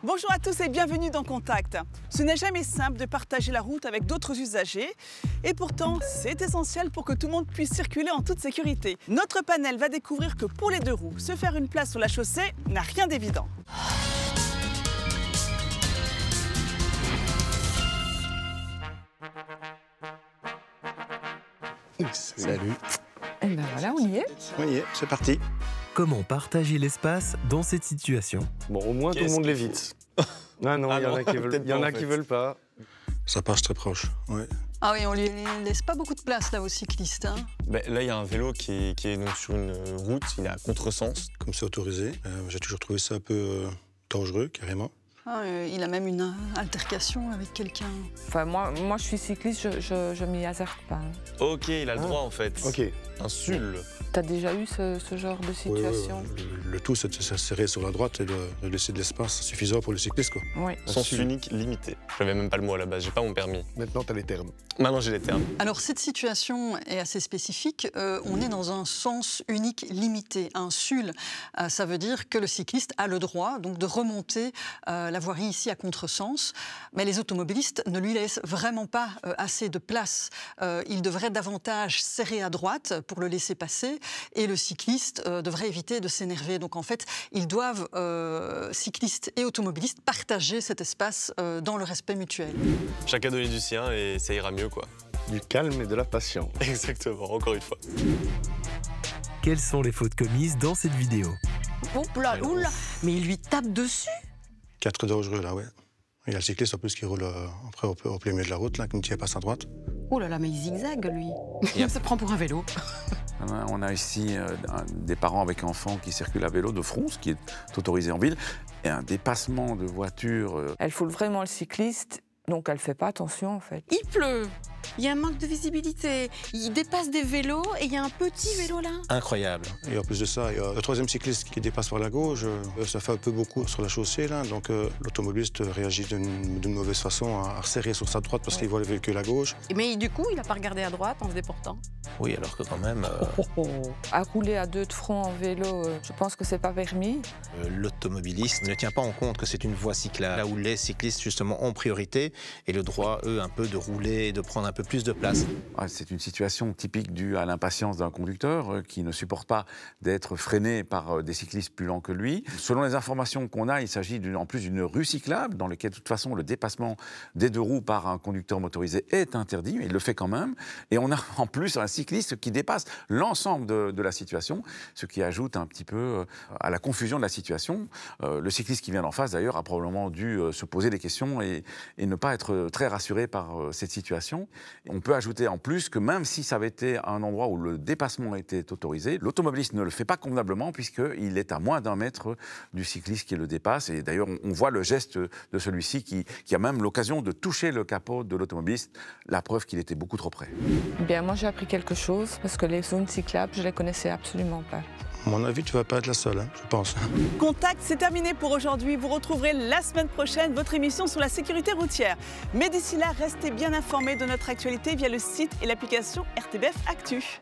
Bonjour à tous et bienvenue dans Contact. Ce n'est jamais simple de partager la route avec d'autres usagers et pourtant c'est essentiel pour que tout le monde puisse circuler en toute sécurité. Notre panel va découvrir que pour les deux roues, se faire une place sur la chaussée n'a rien d'évident. Salut. Et ben voilà, on y est. On y est, c'est parti. Comment partager l'espace dans cette situation? Bon, au moins, tout le monde l'évite. Ah non, il y en a qui veulent, veulent pas. Ça passe très proche, ouais. Ah oui, on lui laisse pas beaucoup de place là aux cyclistes. Hein. Ben, là, il y a un vélo qui est donc sur une route, il est à contresens. Comme c'est autorisé, j'ai toujours trouvé ça un peu dangereux, carrément. Ah, il a même une altercation avec quelqu'un. Enfin, moi, je suis cycliste, je m'y hasarde pas. Ok, il a le droit en fait. Ok. Un sul. T'as déjà eu ce genre de situation? Le tout, c'est de se serrer sur la droite et de laisser de l'espace suffisant pour le cycliste, quoi. Oui. Sens unique limité. J'avais même pas le mot à la base, j'ai pas mon permis. Maintenant, t'as les termes. Maintenant, j'ai les termes. Alors, cette situation est assez spécifique. On est dans un sens unique limité. Un sul, ça veut dire que le cycliste a le droit donc, de remonter la voirie ici à contresens. Mais les automobilistes ne lui laissent vraiment pas assez de place. Ils devraient davantage serrer à droite pour le laisser passer. Et le cycliste devrait éviter de s'énerver. Donc en fait, ils doivent, cyclistes et automobilistes, partager cet espace dans le respect mutuel. Chacun donner du sien et ça ira mieux, quoi. Du calme et de la patience. Exactement, encore une fois. Quelles sont les fautes commises dans cette vidéo? Oula, oula, mais il lui tape dessus. 4 dangereux, là, ouais. Il y a le cycliste, en plus, qui roule après au plein milieu de la route, là, qui ne tient pas à droite. Oh là là, mais il zigzague, lui. Il se prend pour un vélo. On a ici des parents avec enfants qui circulent à vélo de fronce, qui est autorisé en ville, et un dépassement de voiture. Elle foule vraiment le cycliste, donc elle fait pas attention en fait. Il pleut. Il y a un manque de visibilité. Il dépasse des vélos et il y a un petit vélo là. Incroyable. Et en plus de ça, il y a le troisième cycliste qui dépasse par la gauche. Ça fait un peu beaucoup sur la chaussée, là. Donc l'automobiliste réagit d'une mauvaise façon à resserrer sur sa droite parce qu'il voit le véhicule à gauche. Mais du coup, il n'a pas regardé à droite en se déportant. Oui, alors que quand même... À rouler à deux de front en vélo, je pense que c'est pas permis. L'automobiliste ne tient pas en compte que c'est une voie cyclable, là où les cyclistes justement ont priorité et le droit, eux, un peu de rouler et de prendre un peu plus de place. C'est une situation typique due à l'impatience d'un conducteur qui ne supporte pas d'être freiné par des cyclistes plus lents que lui. Selon les informations qu'on a, il s'agit en plus d'une rue cyclable dans laquelle de toute façon le dépassement des deux roues par un conducteur motorisé est interdit, mais il le fait quand même. Et on a en plus un cycliste qui dépasse l'ensemble de la situation, ce qui ajoute un petit peu à la confusion de la situation. Le cycliste qui vient d'en face d'ailleurs a probablement dû se poser des questions et ne pas être très rassuré par cette situation. On peut ajouter en plus que même si ça avait été un endroit où le dépassement était autorisé, l'automobiliste ne le fait pas convenablement puisqu'il est à moins d'1 mètre du cycliste qui le dépasse. Et d'ailleurs, on voit le geste de celui-ci qui a même l'occasion de toucher le capot de l'automobiliste, la preuve qu'il était beaucoup trop près. Bien, moi j'ai appris quelque chose parce que les zones cyclables, je les connaissais absolument pas. À mon avis, tu vas pas être la seule, hein, je pense. Contact, c'est terminé pour aujourd'hui. Vous retrouverez la semaine prochaine votre émission sur la sécurité routière. Mais d'ici là, restez bien informés de notre actualité via le site et l'application RTBF Actu.